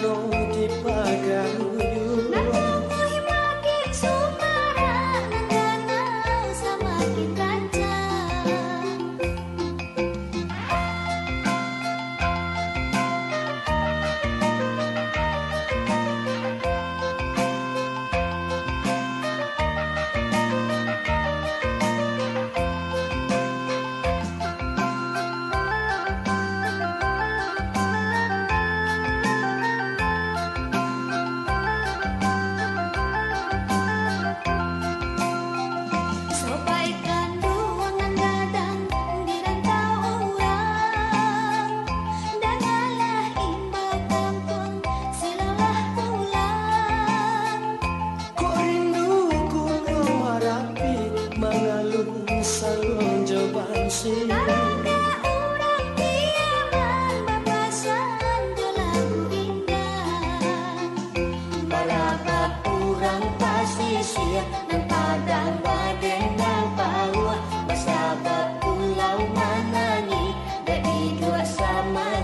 no di pagayuan. Nangamuhi makin sumara, nangganaw sa makin ranca. Sobaikan ruangan gadang di rantau orang, dan alah imbau kampung silalah pulang. Kok rindu ku harapi mangalun salon jawaban silang. Karena orang diaman bapasan ke lagu indah, Balabak urang pasisir nang padang baden nang bawah. Masabak pulau manani dari dua sama